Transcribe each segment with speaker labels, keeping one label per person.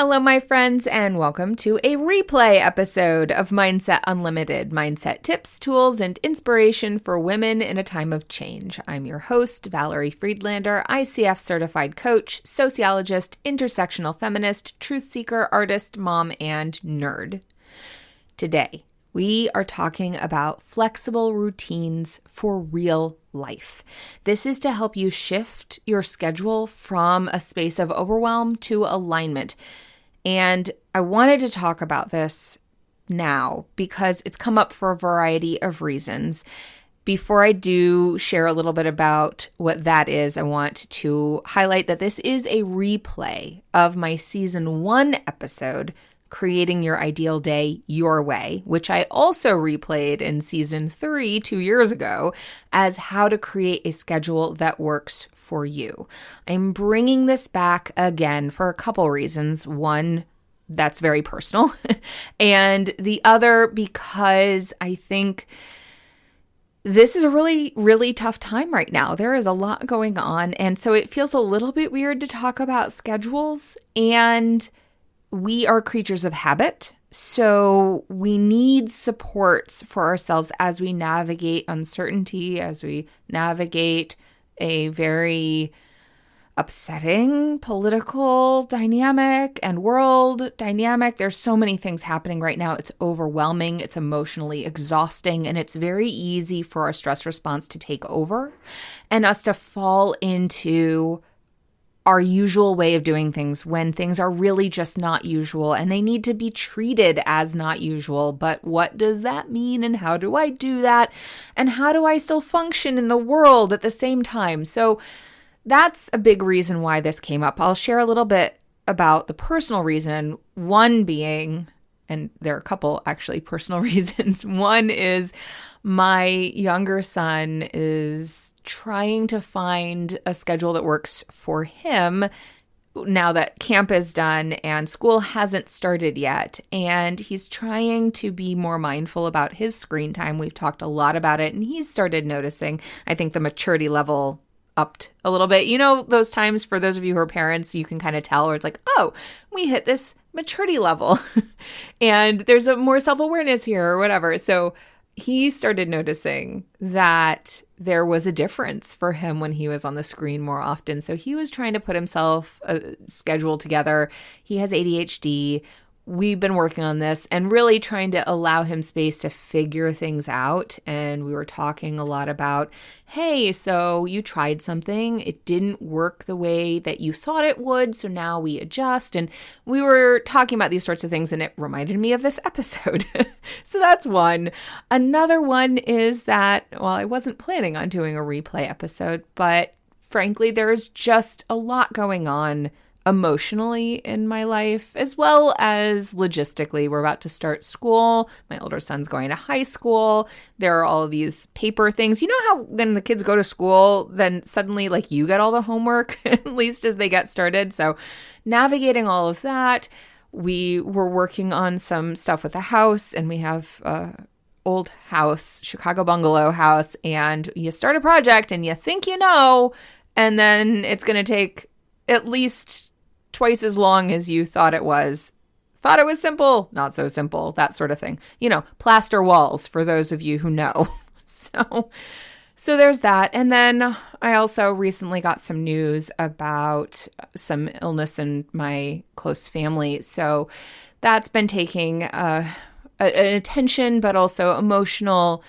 Speaker 1: Hello, my friends, and welcome to a replay episode of Mindset Unlimited, mindset tips, tools, and inspiration for women in a time of change. I'm your host, Valerie Friedlander, ICF certified coach, sociologist, intersectional feminist, truth seeker, artist, mom, and nerd. Today, we are talking about flexible routines for real life. This is to help you shift your schedule from a space of overwhelm to alignment. And I wanted to talk about this now because it's come up for a variety of reasons. Before I do share a little bit about what that is, I want to highlight that this is a replay of my season 1 episode, Creating Your Ideal Day Your Way, which I also replayed in season 3 2 years ago as how to create a schedule that works for you. I'm bringing this back again for a couple reasons. One, that's very personal. And the other, because I think this is a really, really tough time right now. There is a lot going on. And so it feels a little bit weird to talk about schedules, and we are creatures of habit, so we need supports for ourselves as we navigate uncertainty, as we navigate a very upsetting political dynamic and world dynamic. There's so many things happening right now. It's overwhelming, it's emotionally exhausting, and it's very easy for our stress response to take over and us to fall into our usual way of doing things when things are really just not usual and they need to be treated as not usual. But what does that mean, and how do I do that? And how do I still function in the world at the same time? So that's a big reason why this came up. I'll share a little bit about the personal reason, one being, and there are a couple actually personal reasons. One is my younger son is trying to find a schedule that works for him now that camp is done and school hasn't started yet. And he's trying to be more mindful about his screen time. We've talked a lot about it, and he's started noticing, I think, the maturity level upped a little bit. You know, those times for those of you who are parents, you can kind of tell where it's like, oh, we hit this maturity level and there's a more self-awareness here or whatever. So he started noticing that there was a difference for him when he was on the screen more often. So he was trying to put himself a schedule together. He has ADHD. We've been working on this and really trying to allow him space to figure things out. And we were talking a lot about, hey, so you tried something. It didn't work the way that you thought it would. So now we adjust. And we were talking about these sorts of things, and it reminded me of this episode. So that's one. Another one is that, well, I wasn't planning on doing a replay episode, but frankly, there's just a lot going on emotionally in my life, as well as logistically. We're about to start school. My older son's going to high school. There are all of these paper things. You know how when the kids go to school, then suddenly like you get all the homework, at least as they get started. So navigating all of that. We were working on some stuff with the house, and we have old house, Chicago bungalow house, and you start a project and you think you know, and then it's going to take at least twice as long as you thought it was. Thought it was simple, not so simple, that sort of thing. You know, plaster walls for those of you who know. So there's that. And then I also recently got some news about some illness in my close family. So that's been taking an attention, but also emotional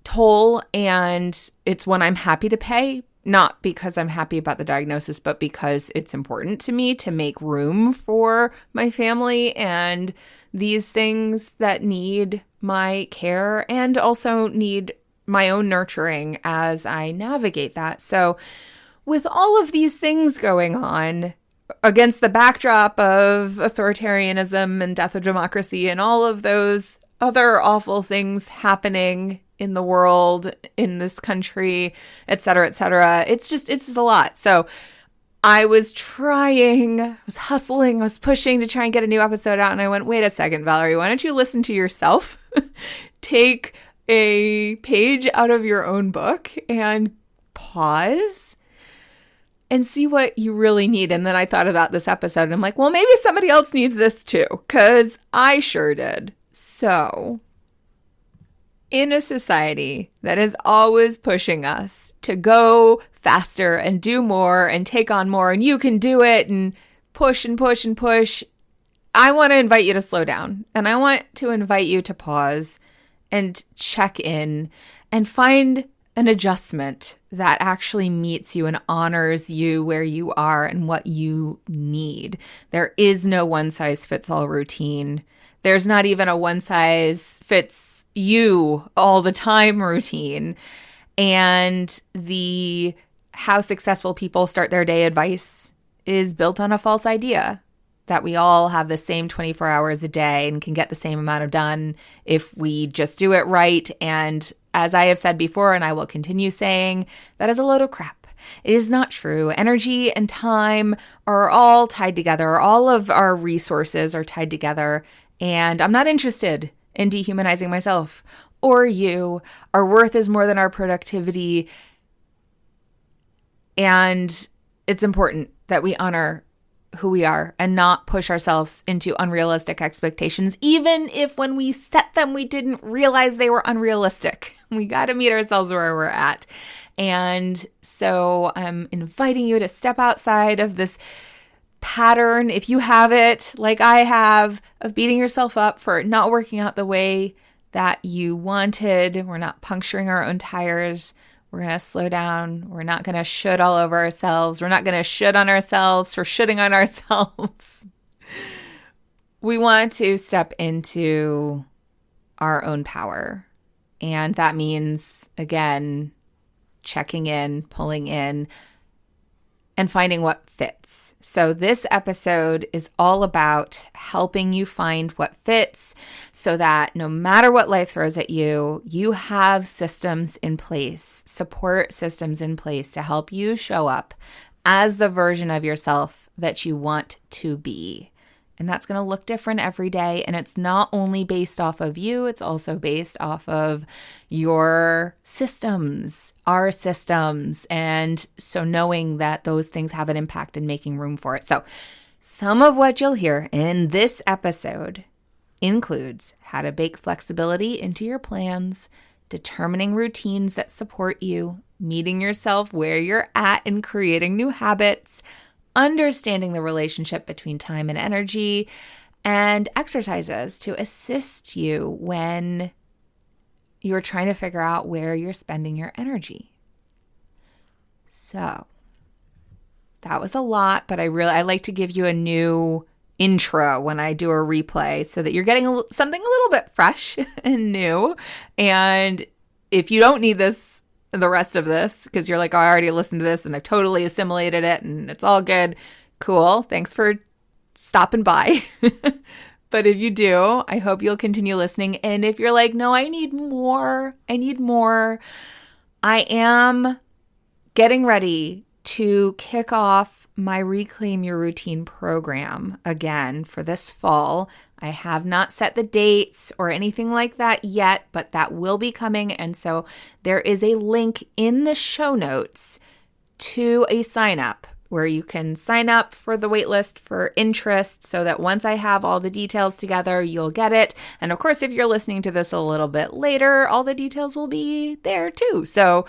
Speaker 1: toll. And it's one I'm happy to pay. Not because I'm happy about the diagnosis, but because it's important to me to make room for my family and these things that need my care and also need my own nurturing as I navigate that. So with all of these things going on against the backdrop of authoritarianism and death of democracy and all of those other awful things happening in the world, in this country, et cetera, it's just a lot. So I was hustling, I was pushing to try and get a new episode out. And I went, wait a second, Valerie, why don't you listen to yourself? Take a page out of your own book and pause and see what you really need. And then I thought about this episode and I'm like, well, maybe somebody else needs this too, because I sure did. So, in a society that is always pushing us to go faster and do more and take on more, and you can do it, and push and push and push, I want to invite you to slow down. And I want to invite you to pause and check in and find an adjustment that actually meets you and honors you where you are and what you need. There is no one-size-fits-all routine. There's not even a one-size-fits-you all the time routine. And the how successful people start their day advice is built on a false idea that we all have the same 24 hours a day and can get the same amount of done if we just do it right. And as I have said before, and I will continue saying, that is a load of crap. It is not true. Energy and time are all tied together. All of our resources are tied together. And I'm not interested in dehumanizing myself or you. Our worth is more than our productivity. And it's important that we honor who we are and not push ourselves into unrealistic expectations, even if when we set them, we didn't realize they were unrealistic. We got to meet ourselves where we're at. And so I'm inviting you to step outside of this pattern, if you have it, like I have, of beating yourself up for not working out the way that you wanted. We're not puncturing our own tires. We're going to slow down. We're not going to should all over ourselves. We're not going to should on ourselves for shitting on ourselves. We want to step into our own power. And that means, again, checking in, pulling in, and finding what fits. So this episode is all about helping you find what fits so that no matter what life throws at you, you have systems in place, support systems in place to help you show up as the version of yourself that you want to be. And that's going to look different every day. And it's not only based off of you, it's also based off of your systems, our systems. And so knowing that those things have an impact and making room for it. So some of what you'll hear in this episode includes how to bake flexibility into your plans, determining routines that support you, meeting yourself where you're at and creating new habits, understanding the relationship between time and energy, and exercises to assist you when you're trying to figure out where you're spending your energy. So that was a lot, but I like to give you a new intro when I do a replay so that you're getting something a little bit fresh and new. And if you don't need the rest of this, because you're like, oh, I already listened to this and I've totally assimilated it and it's all good. Cool. Thanks for stopping by. But if you do, I hope you'll continue listening. And if you're like, no, I need more. I am getting ready to kick off my Reclaim Your Routine program again for this fall. I have not set the dates or anything like that yet, but that will be coming. And so there is a link in the show notes to a sign up where you can sign up for the waitlist for interest so that once I have all the details together, you'll get it. And of course, if you're listening to this a little bit later, all the details will be there too. So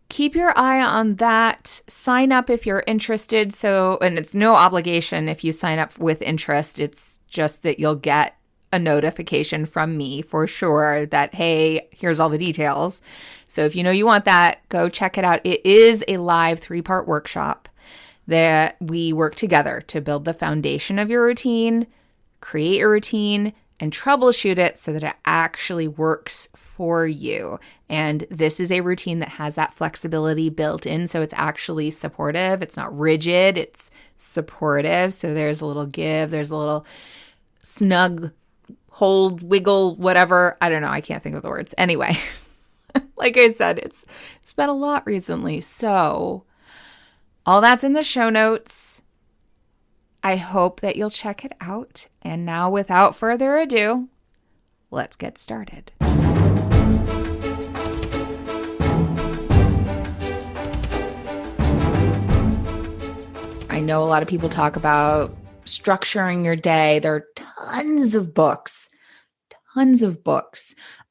Speaker 1: keep your eye on that. Sign up if you're interested. And it's no obligation if you sign up with interest. It's just that you'll get a notification from me for sure that, hey, here's all the details. So if you know you want that, go check it out. It is a live 3-part workshop that we work together to build the foundation of your routine, create your routine, and troubleshoot it so that it actually works for you. And this is a routine that has that flexibility built in, so it's actually supportive. It's not rigid, it's supportive. So there's a little give, there's a little snug, hold, wiggle, whatever. I don't know, I can't think of the words. Anyway, like I said, it's been a lot recently. So all that's in the show notes. I hope that you'll check it out. And now, without further ado, let's get started. know a lot of people talk about structuring your day. There are tons of books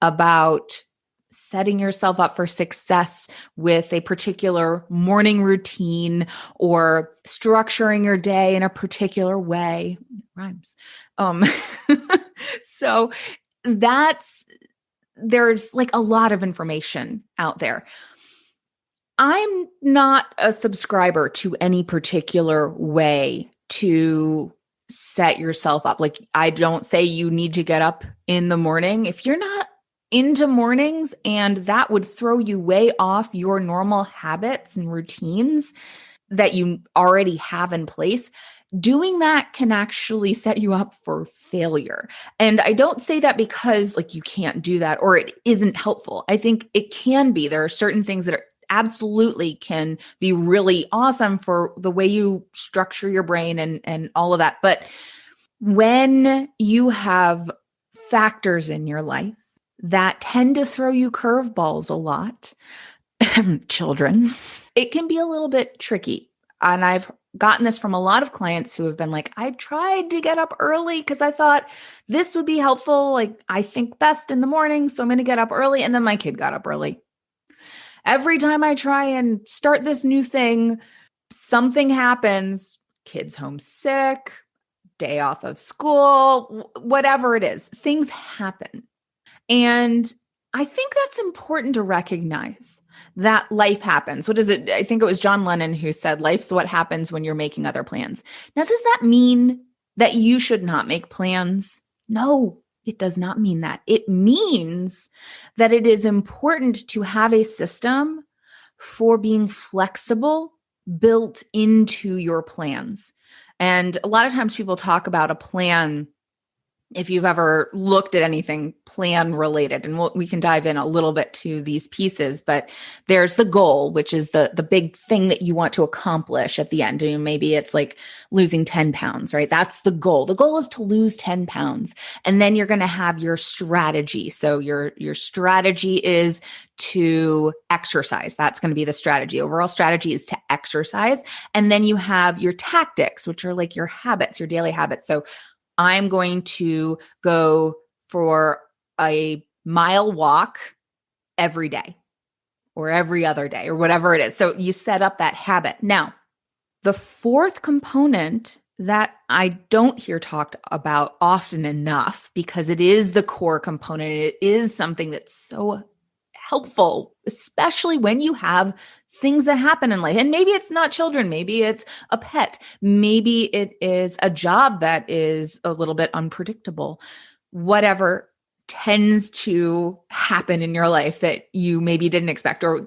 Speaker 1: about setting yourself up for success with a particular morning routine or structuring your day in a particular way. Rhymes. So there's like a lot of information out there. I'm not a subscriber to any particular way to set yourself up. Like, I don't say you need to get up in the morning. If you're not into mornings and that would throw you way off your normal habits and routines that you already have in place, doing that can actually set you up for failure. And I don't say that because like you can't do that or it isn't helpful. I think it can be. There are certain things that are absolutely can be really awesome for the way you structure your brain and all of that. But when you have factors in your life that tend to throw you curveballs a lot, children, it can be a little bit tricky. And I've gotten this from a lot of clients who have been like, I tried to get up early because I thought this would be helpful. Like, I think best in the morning, so I'm going to get up early. And then my kid got up early. Every time I try and start this new thing, something happens. Kid's homesick, day off of school, whatever it is, things happen. And I think that's important to recognize that life happens. What is it? I think it was John Lennon who said, life's what happens when you're making other plans. Now, does that mean that you should not make plans? No, it does not mean that. It means that it is important to have a system for being flexible built into your plans. And a lot of times people talk about a plan. If you've ever looked at anything plan related, and we can dive in a little bit to these pieces, but there's the goal, which is the big thing that you want to accomplish at the end. And maybe it's like losing 10 pounds, right? That's the goal. The goal is to lose 10 pounds. And then you're going to have your strategy. So your strategy is to exercise. That's going to be the strategy. Overall strategy is to exercise. And then you have your tactics, which are like your habits, your daily habits. So I'm going to go for a mile walk every day or every other day or whatever it is. So you set up that habit. Now, the fourth component that I don't hear talked about often enough, because it is the core component, it is something that's so helpful, especially when you have things that happen in life. And maybe it's not children, maybe it's a pet, maybe it is a job that is a little bit unpredictable. Whatever tends to happen in your life that you maybe didn't expect or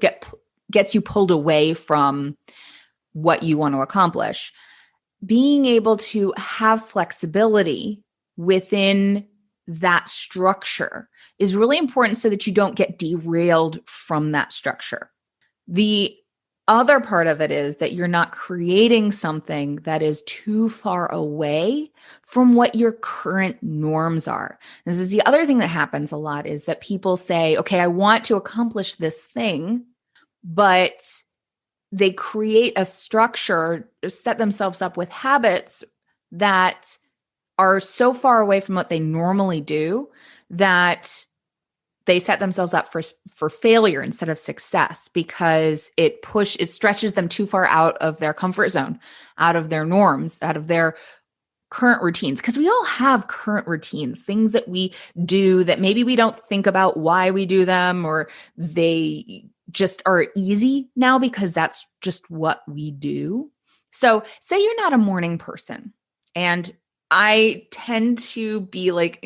Speaker 1: gets you pulled away from what you want to accomplish. Being able to have flexibility within that structure is really important so that you don't get derailed from that structure. The other part of it is that you're not creating something that is too far away from what your current norms are. This is the other thing that happens a lot, is that people say, okay, I want to accomplish this thing, but they create a structure, set themselves up with habits that are so far away from what they normally do that they set themselves up for failure instead of success, because it stretches them too far out of their comfort zone, out of their norms, out of their current routines. Because we all have current routines, things that we do that maybe we don't think about why we do them, or they just are easy now because that's just what we do. So say you're not a morning person, and I tend to be like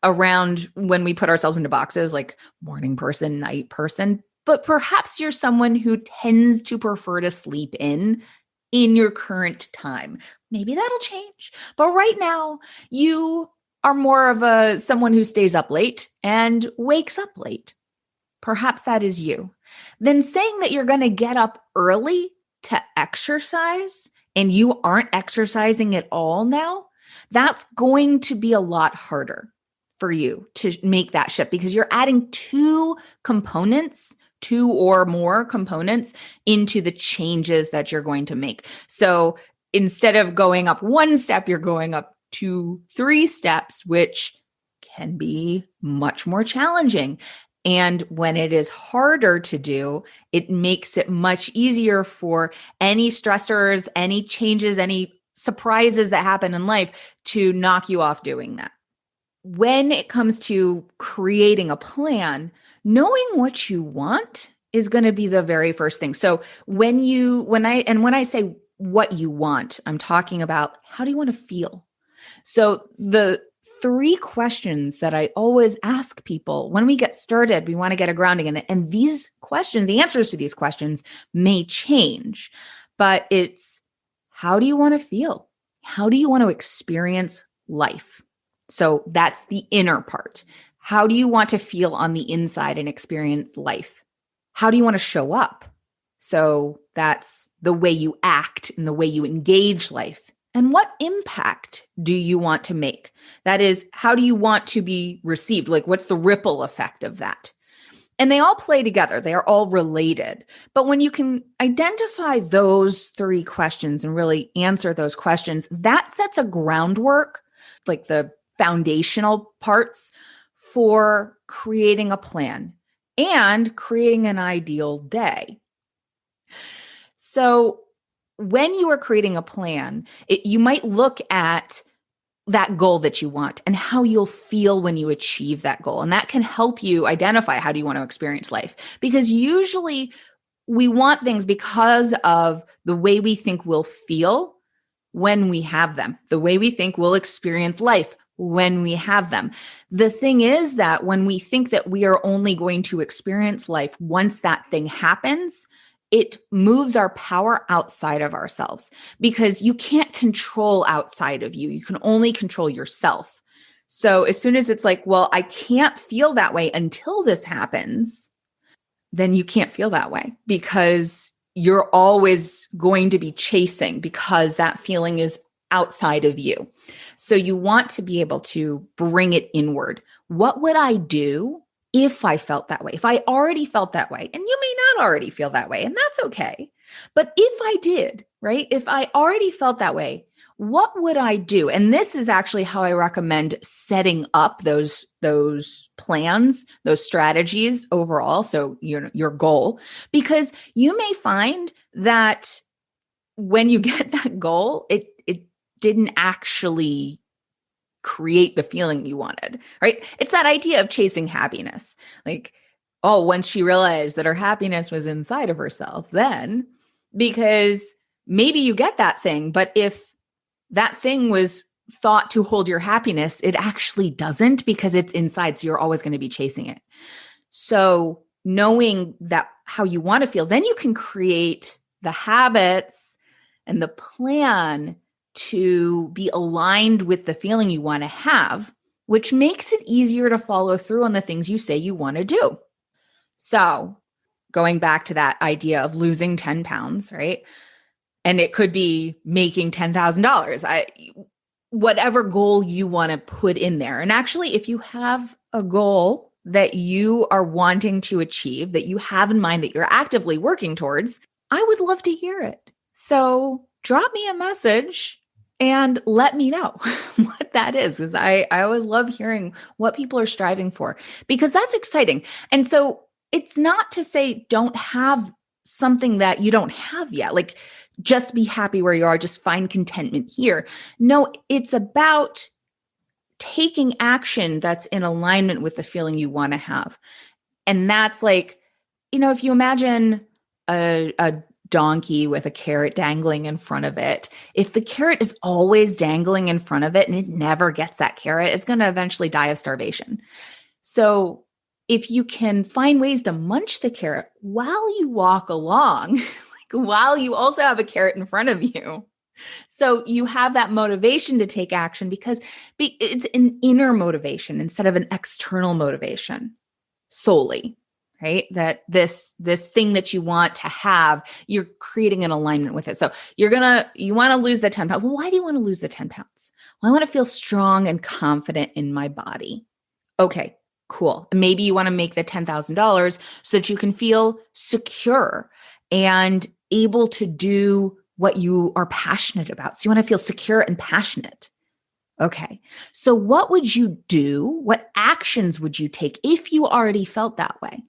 Speaker 1: around when we put ourselves into boxes, like morning person, night person, but perhaps you're someone who tends to prefer to sleep in your current time. Maybe that'll change. But right now you are more of someone who stays up late and wakes up late. Perhaps that is you. Then saying that you're going to get up early to exercise and you aren't exercising at all now, that's going to be a lot harder for you to make that shift, because you're adding two or more components into the changes that you're going to make. So instead of going up one step, you're going up 2, 3 steps, which can be much more challenging. And when it is harder to do, it makes it much easier for any stressors, any changes, any surprises that happen in life to knock you off doing that. When it comes to creating a plan, knowing what you want is going to be the very first thing. So when I say what you want, I'm talking about how do you want to feel? So the 3 questions that I always ask people when we get started, we want to get a grounding in it. And these questions, the answers to these questions may change, but it's how do you want to feel? How do you want to experience life? So that's the inner part. How do you want to feel on the inside and experience life? How do you want to show up? So that's the way you act and the way you engage life. And what impact do you want to make? That is, how do you want to be received? Like, what's the ripple effect of that? And they all play together. They are all related. But when you can identify those 3 questions and really answer those questions, that sets a groundwork, like the foundational parts for creating a plan and creating an ideal day. So when you are creating a plan, you might look at that goal that you want and how you'll feel when you achieve that goal. And that can help you identify how do you want to experience life. Because usually we want things because of the way we think we'll feel when we have them, the way we think we'll experience life when we have them. The thing is that when we think that we are only going to experience life once that thing happens, it moves our power outside of ourselves because you can't control outside of you. You can only control yourself. So as soon as it's like, well, I can't feel that way until this happens, then you can't feel that way because you're always going to be chasing because that feeling is outside of you. So you want to be able to bring it inward. What would I do if I felt that way? If I already felt that way, and you may not already feel that way, and that's okay. But if I did, right? If I already felt that way, what would I do? And this is actually how I recommend setting up those plans, those strategies overall. So your goal, because you may find that when you get that goal, it didn't actually create the feeling you wanted, right? It's that idea of chasing happiness. Like, oh, once she realized that her happiness was inside of herself, then because maybe you get that thing, but if that thing was thought to hold your happiness, it actually doesn't because it's inside. So you're always going to be chasing it. So knowing that how you want to feel, then you can create the habits and the plan to be aligned with the feeling you want to have, which makes it easier to follow through on the things you say you want to do. So going back to that idea of losing 10 pounds, right? And it could be making $10,000, whatever goal you want to put in there. And actually, if you have a goal that you are wanting to achieve, that you have in mind, that you're actively working towards, I would love to hear it. So drop me a message and let me know what that is, because I always love hearing what people are striving for, because that's exciting. And so it's not to say don't have something that you don't have yet, like just be happy where you are, just find contentment here. No, it's about taking action that's in alignment with the feeling you want to have. And that's like, if you imagine a donkey with a carrot dangling in front of it, if the carrot is always dangling in front of it and it never gets that carrot, it's going to eventually die of starvation. So if you can find ways to munch the carrot while you walk along, like while you also have a carrot in front of you, so you have that motivation to take action because it's an inner motivation instead of an external motivation solely. Right? That this thing that you want to have, you're creating an alignment with it. So you want to lose the 10 pounds. Well, why do you want to lose the 10 pounds? Well, I want to feel strong and confident in my body. Okay, cool. Maybe you want to make the $10,000 so that you can feel secure and able to do
Speaker 2: what you are passionate about. So you want to feel secure and passionate. Okay. So what would you do? What actions would you take if you already felt that way?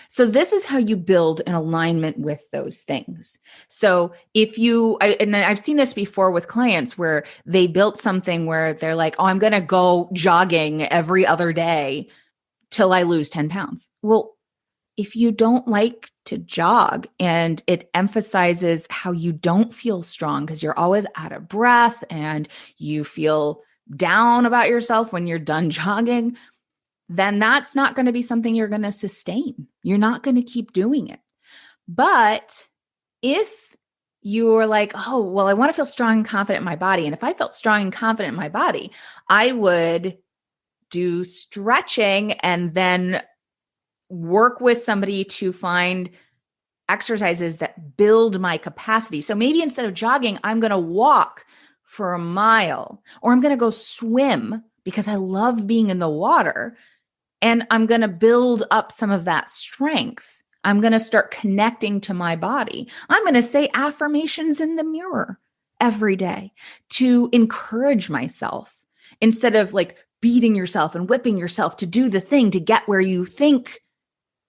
Speaker 2: So this is how you build an alignment with those things. So and I've seen this before with clients where they built something where they're like, oh, I'm going to go jogging every other day till I lose 10 pounds. Well, if you don't like to jog and it emphasizes how you don't feel strong because you're always out of breath and you feel down about yourself when you're done jogging, then that's not going to be something you're going to sustain. You're not going to keep doing it. But if you're like, oh, well, I want to feel strong and confident in my body. And if I felt strong and confident in my body, I would do stretching and then work with somebody to find exercises that build my capacity. So maybe instead of jogging, I'm going to walk for a mile, or I'm going to go swim because I love being in the water. And I'm going to build up some of that strength. I'm going to start connecting to my body. I'm going to say affirmations in the mirror every day to encourage myself instead of like beating yourself and whipping yourself to do the thing to get where you think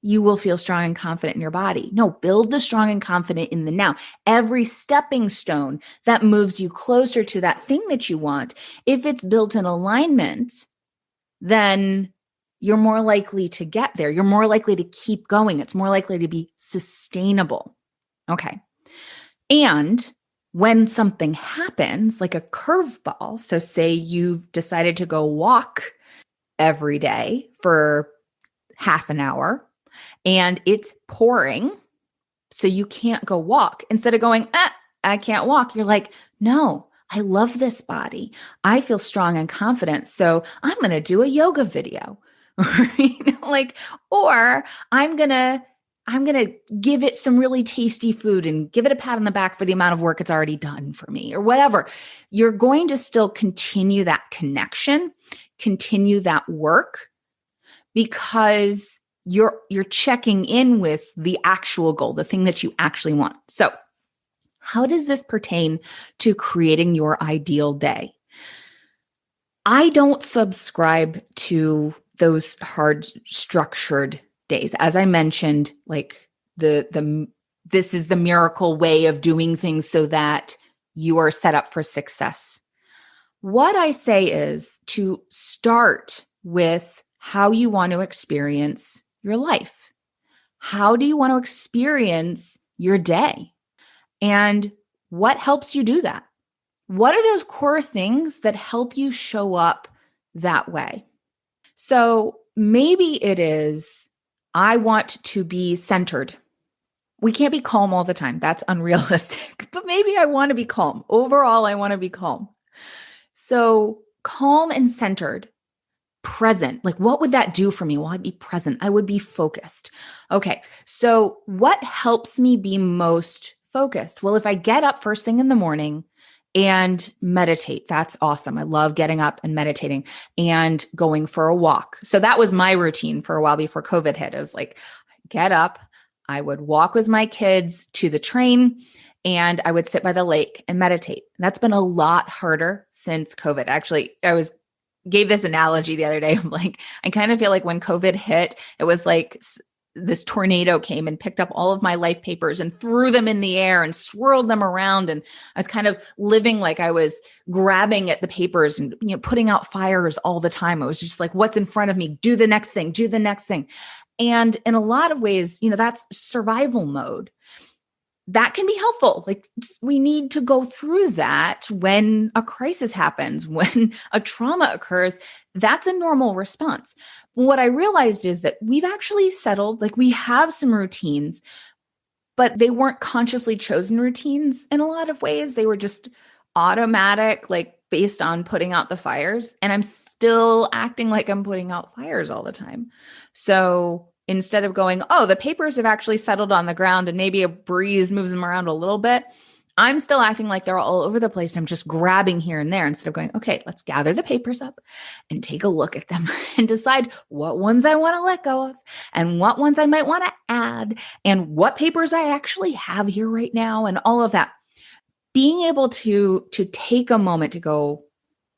Speaker 2: you will feel strong and confident in your body. No, build the strong and confident in the now. Every stepping stone that moves you closer to that thing that you want, if it's built in alignment, then you're more likely to get there. You're more likely to keep going. It's more likely to be sustainable. Okay. And when something happens, like a curveball, so say you've decided to go walk every day for half an hour and it's pouring, so you can't go walk. Instead of going, I can't walk, you're like, no, I love this body. I feel strong and confident. So I'm going to do a yoga video. Or I'm going to give it some really tasty food and give it a pat on the back for the amount of work it's already done for me or whatever. You're going to still continue that connection, continue that work because you're checking in with the actual goal, the thing that you actually want. So how does this pertain to creating your ideal day? I don't subscribe to those hard structured days. As I mentioned, like this is the miracle way of doing things so that you are set up for success. What I say is to start with how you want to experience your life. How do you want to experience your day? And what helps you do that? What are those core things that help you show up that way? So maybe it is, I want to be centered. We can't be calm all the time. That's unrealistic. But maybe I want to be calm. Overall, I want to be calm. So calm and centered, present. Like, what would that do for me? Well, I'd be present. I would be focused. Okay. So what helps me be most focused? Well, if I get up first thing in the morning and meditate, that's awesome. I love getting up and meditating and going for a walk. So that was my routine for a while before COVID hit. I was like, get up, I would walk with my kids to the train, and I would sit by the lake and meditate. And that's been a lot harder since COVID. Actually, gave this analogy the other day. I'm like, I kind of feel like when COVID hit, it was like this tornado came and picked up all of my life papers and threw them in the air and swirled them around. And I was kind of living like I was grabbing at the papers and, putting out fires all the time. It was just like, what's in front of me? Do the next thing, do the next thing. And in a lot of ways, that's survival mode. That can be helpful. Like, we need to go through that when a crisis happens, when a trauma occurs. That's a normal response. But what I realized is that we've actually settled, like we have some routines, but they weren't consciously chosen routines in a lot of ways. They were just automatic, like based on putting out the fires. And I'm still acting like I'm putting out fires all the time. So instead of going, oh, the papers have actually settled on the ground and maybe a breeze moves them around a little bit, I'm still acting like they're all over the place. I'm just grabbing here and there instead of going, okay, let's gather the papers up and take a look at them and decide what ones I want to let go of and what ones I might want to add and what papers I actually have here right now and all of that. being able to take a moment to go,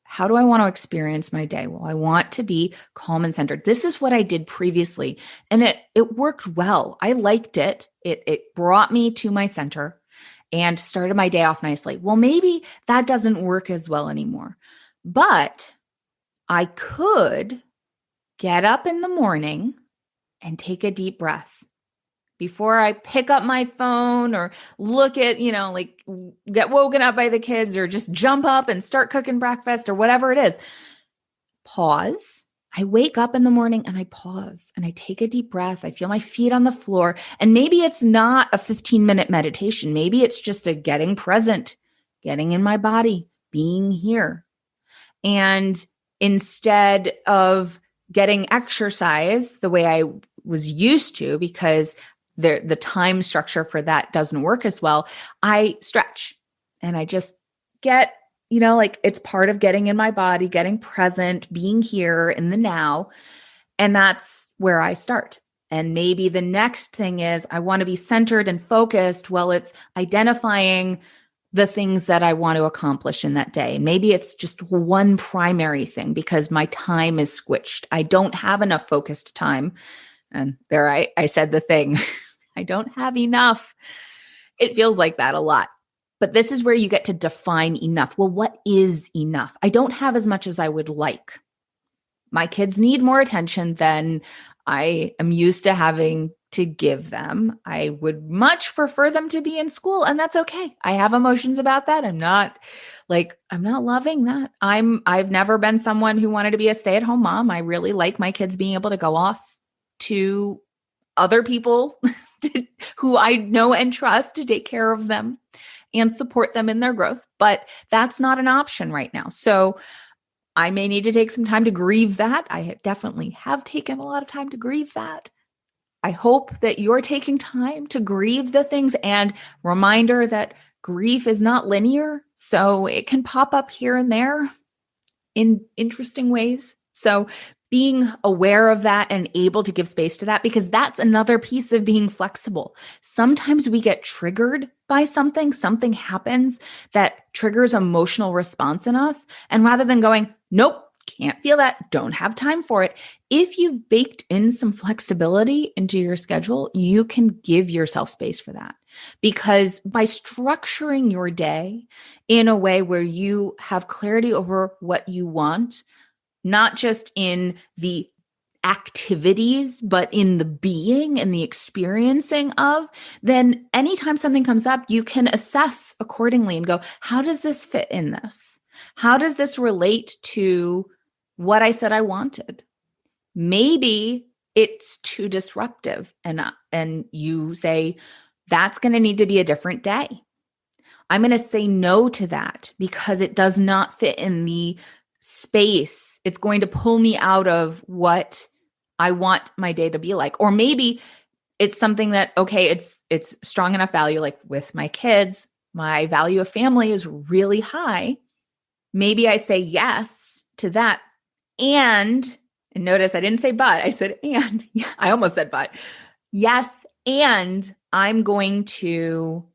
Speaker 2: how do I want to experience my day? Well, I want to be calm and centered. This is what I did previously, and it worked well. I liked it. It brought me to my center and started my day off nicely. Well, maybe that doesn't work as well anymore. But I could get up in the morning and take a deep breath before I pick up my phone or look at, like get woken up by the kids or just jump up and start cooking breakfast or whatever it is. Pause. I wake up in the morning and I pause and I take a deep breath. I feel my feet on the floor. And maybe it's not a 15-minute meditation. Maybe it's just a getting present, getting in my body, being here. And instead of getting exercise the way I was used to, because the time structure for that doesn't work as well, I stretch and I just get, like it's part of getting in my body, getting present, being here in the now. And that's where I start. And maybe the next thing is I want to be centered and focused. Well, it's identifying the things that I want to accomplish in that day. Maybe it's just one primary thing because my time is squished. I don't have enough focused time. And there I said the thing. I don't have enough. It feels like that a lot. But this is where you get to define enough. Well, what is enough? I don't have as much as I would like. My kids need more attention than I am used to having to give them. I would much prefer them to be in school, and that's okay. I have emotions about that. I'm not loving that. I've never been someone who wanted to be a stay-at-home mom. I really like my kids being able to go off to other people who I know and trust to take care of them and support them in their growth. But that's not an option right now. So I may need to take some time to grieve that. I definitely have taken a lot of time to grieve that. I hope that you're taking time to grieve the things, and reminder that grief is not linear. So it can pop up here and there in interesting ways. So being aware of that and able to give space to that, because that's another piece of being flexible. Sometimes we get triggered by something happens that triggers emotional response in us. And rather than going, nope, can't feel that, don't have time for it. If you've baked in some flexibility into your schedule, you can give yourself space for that. Because by structuring your day in a way where you have clarity over what you want, not just in the activities, but in the being and the experiencing of, then anytime something comes up, you can assess accordingly and go, how does this fit in this? How does this relate to what I said I wanted? Maybe it's too disruptive, and you say, that's going to need to be a different day. I'm going to say no to that because it does not fit in the space. It's going to pull me out of what I want my day to be like. Or maybe it's something that, okay, it's strong enough value. Like with my kids, my value of family is really high. Maybe I say yes to that. And notice I didn't say but, I said and. Yeah, I almost said but. Yes, and I'm going to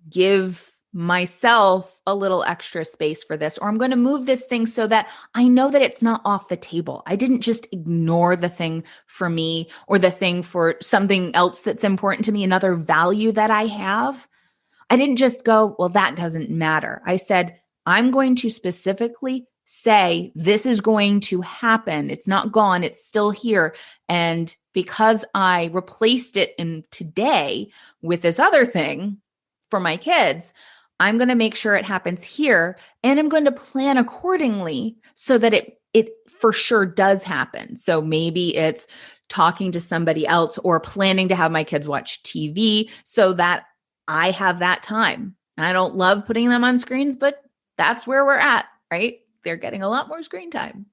Speaker 2: give myself a little extra space for this, or I'm going to move this thing so that I know that it's not off the table. I didn't just ignore the thing for me or the thing for something else that's important to me, another value that I have. I didn't just go, well, that doesn't matter. I said, I'm going to specifically say this is going to happen. It's not gone. It's still here. And because I replaced it in today with this other thing for my kids, I'm going to make sure it happens here, and I'm going to plan accordingly so that it for sure does happen. So maybe it's talking to somebody else or planning to have my kids watch TV so that I have that time. I don't love putting them on screens, but that's where we're at, right? They're getting a lot more screen time.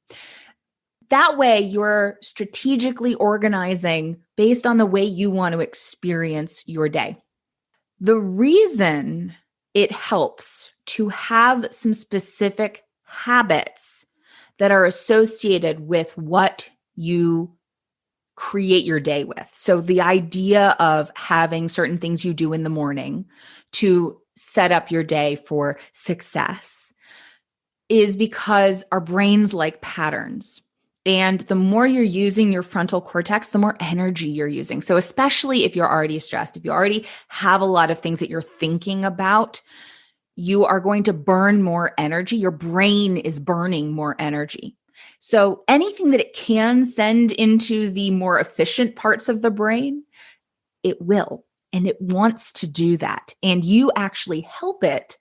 Speaker 2: That way, you're strategically organizing based on the way you want to experience your day. The reason it helps to have some specific habits that are associated with what you create your day with. So the idea of having certain things you do in the morning to set up your day for success is because our brains like patterns. And the more you're using your frontal cortex, the more energy you're using. So especially if you're already stressed, if you already have a lot of things that you're thinking about, you are going to burn more energy. Your brain is burning more energy. So anything that it can send into the more efficient parts of the brain, it will. And it wants to do that. And you actually help it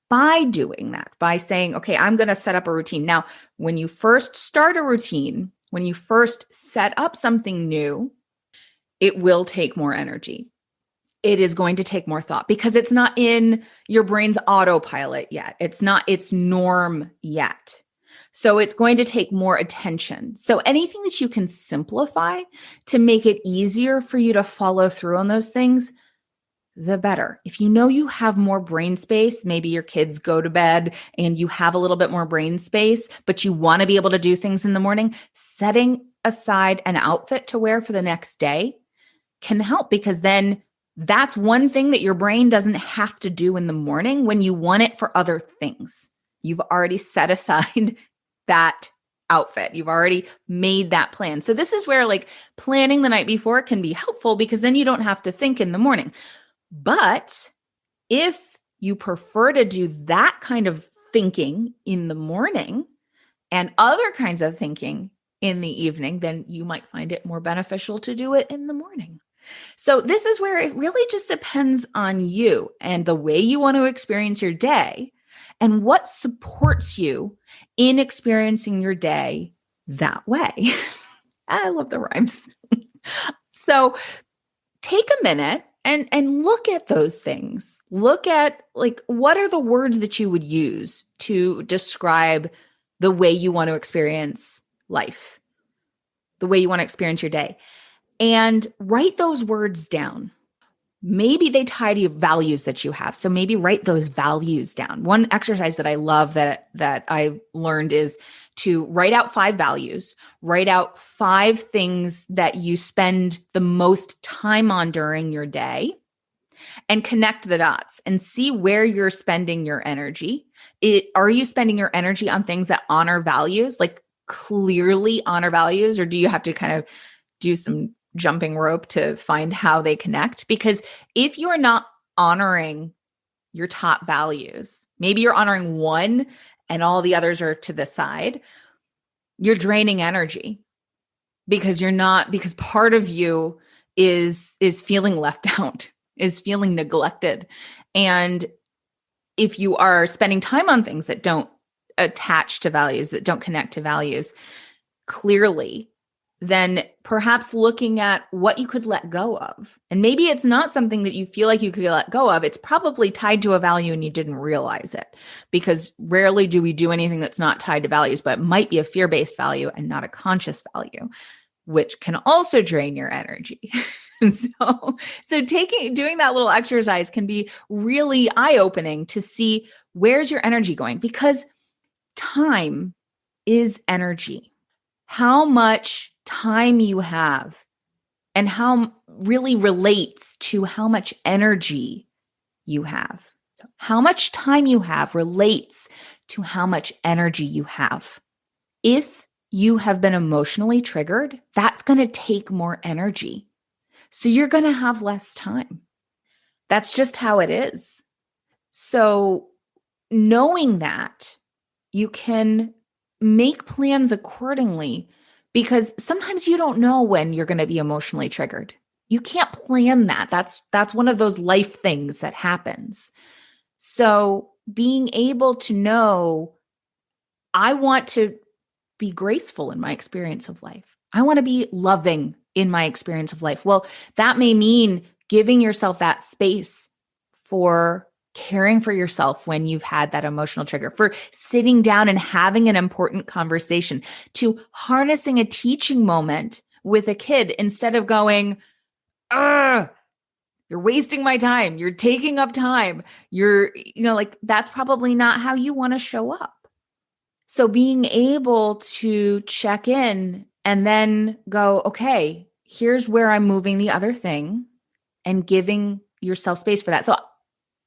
Speaker 2: by doing that, by saying, okay, I'm going to set up a routine. Now, when you first start a routine, when you first set up something new, it will take more energy. It is going to take more thought because it's not in your brain's autopilot yet. It's not its norm yet. So it's going to take more attention. So anything that you can simplify to make it easier for you to follow through on those things, the better. If you know you have more brain space, maybe your kids go to bed and you have a little bit more brain space, but you want to be able to do things in the morning, setting aside an outfit to wear for the next day can help, because then that's one thing that your brain doesn't have to do in the morning when you want it for other things. You've already set aside that outfit. You've already made that plan. So this is where like planning the night before can be helpful, because then you don't have to think in the morning. But if you prefer to do that kind of thinking in the morning and other kinds of thinking in the evening, then you might find it more beneficial to do it in the morning. So this is where it really just depends on you and the way you want to experience your day and what supports you in experiencing your day that way. I love the rhymes. So take a minute and look at those things. Look at like, what are the words that you would use to describe the way you want to experience life, the way you want to experience your day, and write those words down. Maybe they tie to values that you have. So maybe write those values down. One exercise that I love that I learned is to write out 5 values, write out 5 things that you spend the most time on during your day, and connect the dots and see where you're spending your energy. Are you spending your energy on things that honor values, like clearly honor values, or do you have to kind of do some jumping rope to find how they connect? Because if you're not honoring your top values, maybe you're honoring one and all the others are to the side, you're draining energy because part of you is feeling left out, is feeling neglected. And if you are spending time on things that don't attach to values, that don't connect to values clearly, then perhaps looking at what you could let go of. And maybe it's not something that you feel like you could let go of. It's probably tied to a value and you didn't realize it, because rarely do we do anything that's not tied to values, but it might be a fear-based value and not a conscious value, which can also drain your energy. So doing that little exercise can be really eye-opening to see where's your energy going, because time is energy. How much time you have and how really relates to how much energy you have. So how much time you have relates to how much energy you have. If you have been emotionally triggered, that's going to take more energy. So you're going to have less time. That's just how it is. So knowing that, you can make plans accordingly, because sometimes you don't know when you're going to be emotionally triggered. You can't plan that. That's one of those life things that happens. So being able to know, I want to be graceful in my experience of life. I want to be loving in my experience of life. Well, that may mean giving yourself that space for caring for yourself when you've had that emotional trigger, for sitting down and having an important conversation, to harnessing a teaching moment with a kid instead of going, you're wasting my time. You're taking up time. That's probably not how you want to show up. So being able to check in and then go, okay, here's where I'm moving the other thing, and giving yourself space for that. So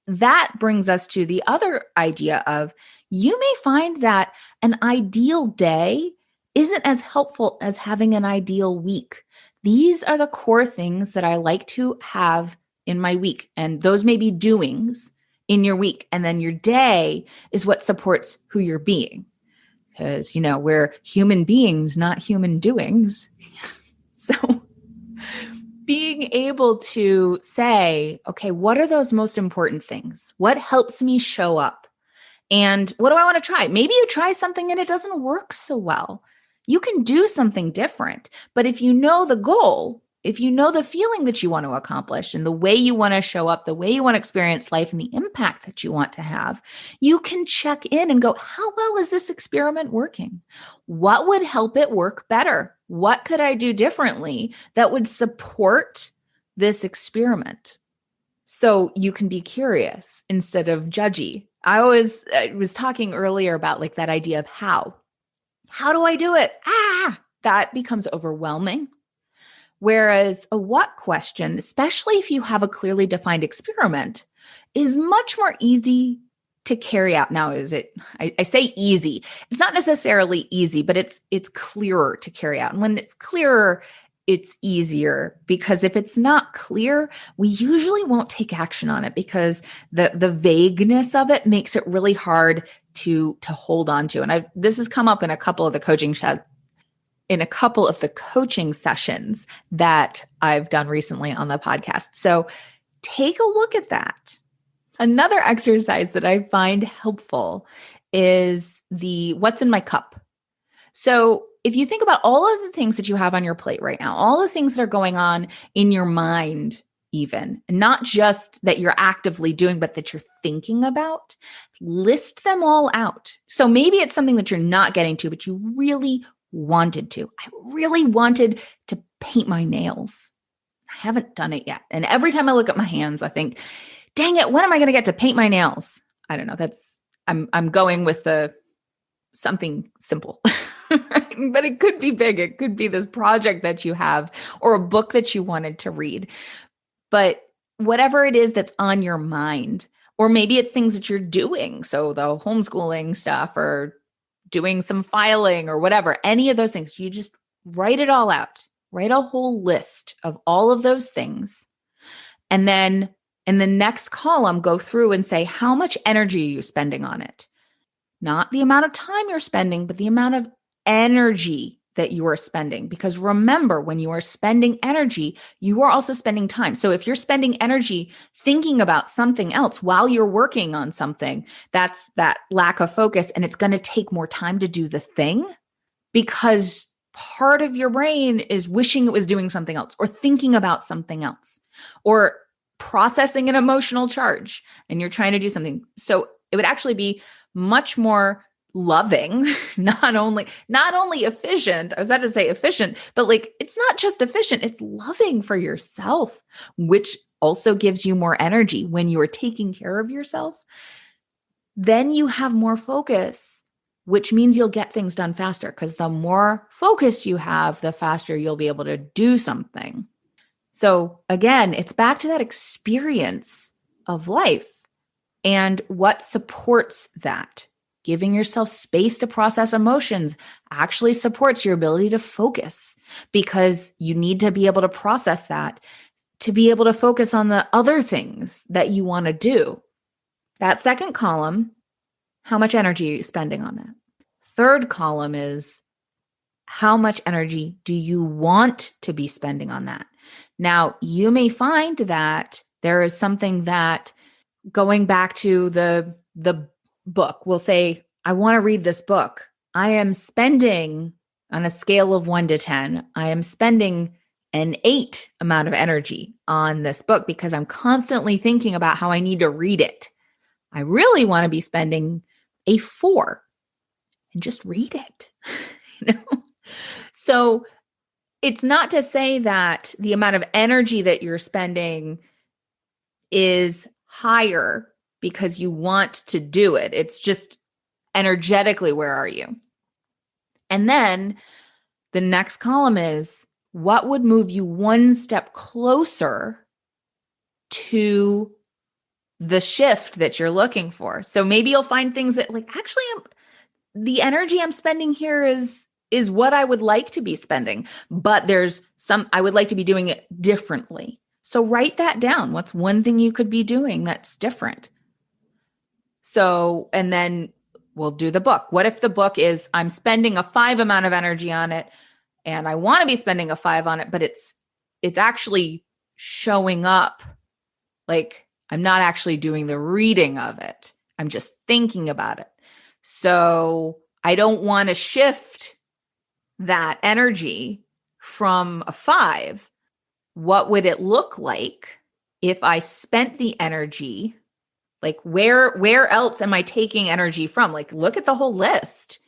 Speaker 2: that brings us to the other idea of you may find that an ideal day isn't as helpful as having an ideal week. These are the core things that I like to have in my week. And those may be doings in your week. And then your day is what supports who you're being. Because, we're human beings, not human doings. So being able to say, okay, what are those most important things? What helps me show up? And what do I want to try? Maybe you try something and it doesn't work so well. You can do something different. But if you know the goal, if you know the feeling that you want to accomplish and the way you want to show up, the way you want to experience life and the impact that you want to have, you can check in and go, how well is this experiment working? What would help it work better? What could I do differently that would support this experiment? So you can be curious instead of judgy. I was talking earlier about like that idea of how. How do I do it? That becomes overwhelming. Whereas a what question, especially if you have a clearly defined experiment, is much more easy to carry out. Now, I say easy. It's not necessarily easy, but it's clearer to carry out. And when it's clearer, it's easier, because if it's not clear, we usually won't take action on it because the vagueness of it makes it really hard to hold on to. And this has come up in a couple of the coaching sessions that I've done recently on the podcast. So take a look at that. Another exercise that I find helpful is the what's in my cup. So if you think about all of the things that you have on your plate right now, all the things that are going on in your mind, even, not just that you're actively doing, but that you're thinking about, list them all out. So maybe it's something that you're not getting to, but you really wanted to. I really wanted to paint my nails. I haven't done it yet. And every time I look at my hands, I think, dang it, when am I going to get to paint my nails? I don't know. I'm going with something simple. But it could be big. It could be this project that you have or a book that you wanted to read. But whatever it is that's on your mind, or maybe it's things that you're doing. So the homeschooling stuff or doing some filing or whatever, any of those things, you just write it all out. Write a whole list of all of those things. And then in the next column, go through and say, how much energy are you spending on it? Not the amount of time you're spending, but the amount of energy that you are spending. Because remember, when you are spending energy, you are also spending time. So if you're spending energy thinking about something else while you're working on something, that's that lack of focus. And it's going to take more time to do the thing because part of your brain is wishing it was doing something else or thinking about something else or processing an emotional charge, and you're trying to do something. So it would actually be much more loving, not only efficient. I was about to say efficient, but like, it's not just efficient, it's loving for yourself, which also gives you more energy when you are taking care of yourself. Then you have more focus, which means you'll get things done faster, because the more focus you have, the faster you'll be able to do something. So again, it's back to that experience of life and what supports that. Giving yourself space to process emotions actually supports your ability to focus, because you need to be able to process that to be able to focus on the other things that you want to do. That second column, how much energy are you spending on that? Third column is how much energy do you want to be spending on that? Now, you may find that there is something that, going back to the book, we'll say, I want to read this book. I am spending, on a scale of 1 to 10, I am spending an 8 amount of energy on this book because I'm constantly thinking about how I need to read it. I really want to be spending a 4 and just read it. So it's not to say that the amount of energy that you're spending is higher because you want to do it. It's just energetically, where are you? And then the next column is, what would move you one step closer to the shift that you're looking for. So maybe you'll find things that like, actually, the energy I'm spending here is what I would like to be spending, but there's some, I would like to be doing it differently. So write that down. What's one thing you could be doing that's different? So, and then we'll do the book. What if the book is I'm spending a 5 amount of energy on it and I want to be spending a 5 on it, but it's actually showing up like I'm not actually doing the reading of it. I'm just thinking about it. So I don't want to shift that energy from a 5. What would it look like if I spent the energy? Like where else am I taking energy from? Like look at the whole list.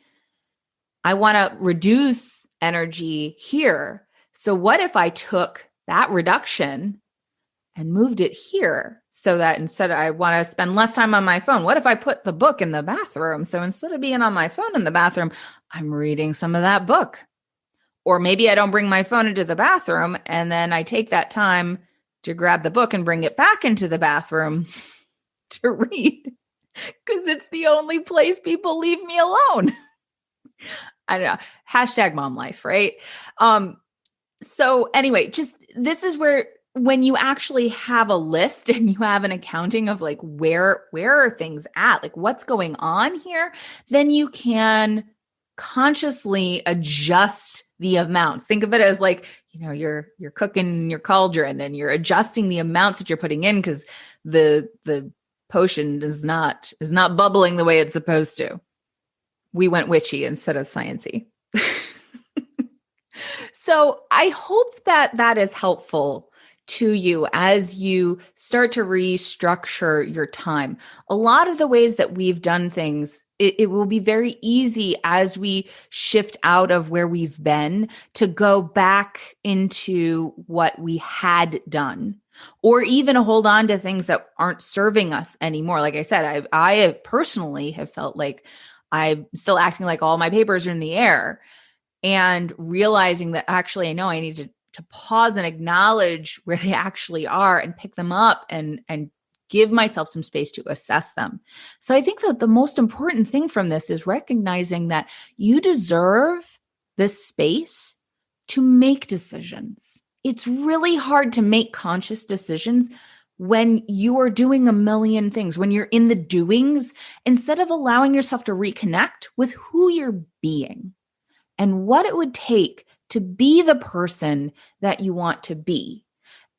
Speaker 2: I want to reduce energy here. So what if I took that reduction and moved it here so that instead I want to spend less time on my phone? What if I put the book in the bathroom? So instead of being on my phone in the bathroom, I'm reading some of that book. Or maybe I don't bring my phone into the bathroom and then I take that time to grab the book and bring it back into the bathroom to read because it's the only place people leave me alone. I don't know. Hashtag mom life, right? So anyway, just this is where when you actually have a list and you have an accounting of like where are things at, like what's going on here, then you can consciously adjust the amounts. Think of it as like, you know, you're cooking your cauldron and you're adjusting the amounts that you're putting in because the potion is not bubbling the way it's supposed to. We went witchy instead of sciencey. So I hope that is helpful to you as you start to restructure your time. A lot of the ways that we've done things, it will be very easy as we shift out of where we've been to go back into what we had done, or even hold on to things that aren't serving us anymore. Like I said, I personally have felt like I'm still acting like all my papers are in the air, and realizing that actually I know I need to pause and acknowledge where they actually are and pick them up and give myself some space to assess them. So I think that the most important thing from this is recognizing that you deserve this space to make decisions. It's really hard to make conscious decisions when you are doing a million things, when you're in the doings, instead of allowing yourself to reconnect with who you're being and what it would take to be the person that you want to be.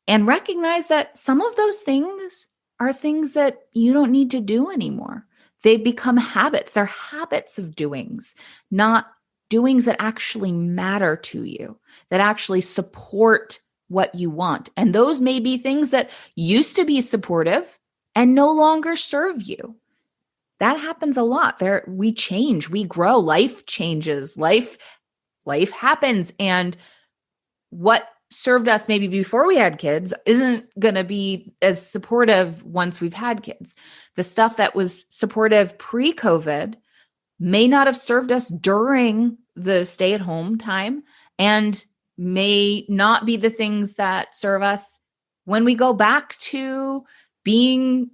Speaker 2: And recognize that some of those things are things that you don't need to do anymore. They become habits. They're habits of doings, not doings that actually matter to you, that actually support what you want. And those may be things that used to be supportive and no longer serve you. That happens a lot. We change, we grow, life changes, life happens. And what served us maybe before we had kids isn't going to be as supportive once we've had kids. The stuff that was supportive pre-COVID may not have served us during the stay-at-home time and may not be the things that serve us when we go back to being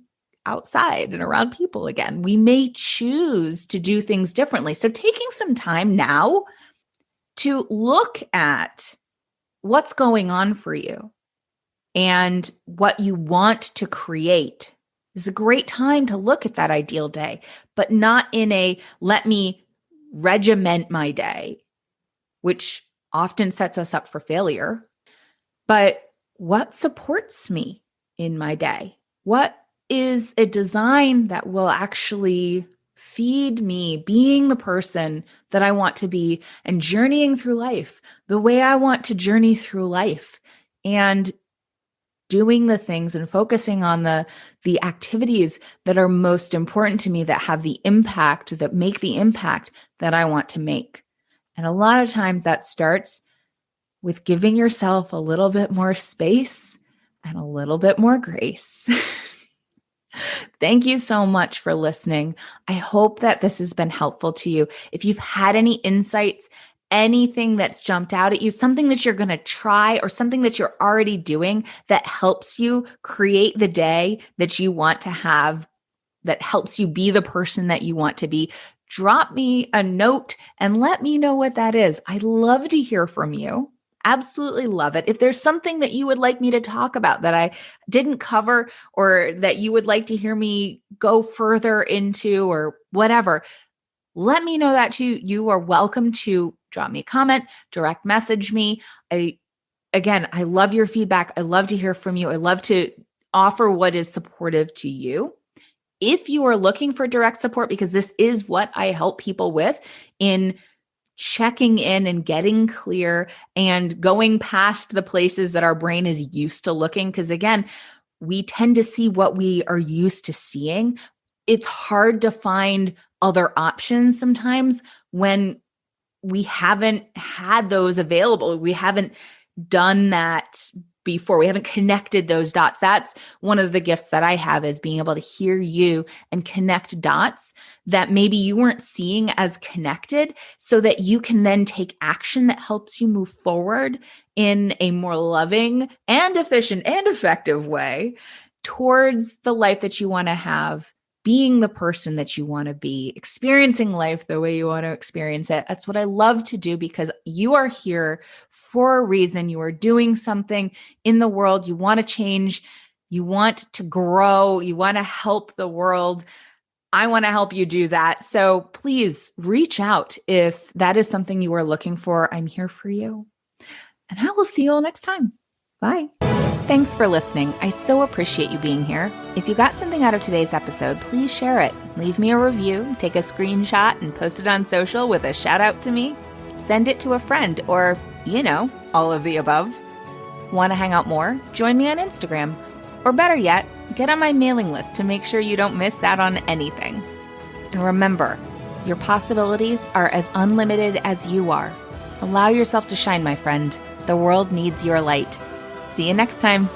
Speaker 2: outside and around people again. We may choose to do things differently. So taking some time now to look at what's going on for you and what you want to create is a great time to look at that ideal day, but not in a let me regiment my day, which often sets us up for failure. But what supports me in my day? What is a design that will actually feed me being the person that I want to be and journeying through life the way I want to journey through life, and doing the things and focusing on the activities that are most important to me, that have the impact, that make the impact that I want to make. And a lot of times that starts with giving yourself a little bit more space and a little bit more grace. Thank you so much for listening. I hope that this has been helpful to you. If you've had any insights, anything that's jumped out at you, something that you're going to try or something that you're already doing that helps you create the day that you want to have, that helps you be the person that you want to be. Drop me a note and let me know what that is. I love to hear from you. Absolutely love it. If there's something that you would like me to talk about that I didn't cover or that you would like to hear me go further into or whatever, let me know that too. You are welcome to drop me a comment, direct message me. I love your feedback. I love to hear from you. I love to offer what is supportive to you. If you are looking for direct support, because this is what I help people with in checking in and getting clear and going past the places that our brain is used to looking. Because again, we tend to see what we are used to seeing. It's hard to find other options sometimes when we haven't had those available. We haven't done that before. We haven't connected those dots. That's one of the gifts that I have, is being able to hear you and connect dots that maybe you weren't seeing as connected, so that you can then take action that helps you move forward in a more loving and efficient and effective way towards the life that you want to have, being the person that you want to be, experiencing life the way you want to experience it. That's what I love to do, because you are here for a reason. You are doing something in the world. You want to change. You want to grow. You want to help the world. I want to help you do that. So please reach out if that is something you are looking for. I'm here for you. And I will see you all next time. Bye.
Speaker 1: Thanks for listening. I so appreciate you being here. If you got something out of today's episode, please share it. Leave me a review, take a screenshot, and post it on social with a shout out to me. Send it to a friend, or, all of the above. Want to hang out more? Join me on Instagram. Or better yet, get on my mailing list to make sure you don't miss out on anything. And remember, your possibilities are as unlimited as you are. Allow yourself to shine, my friend. The world needs your light. See you next time.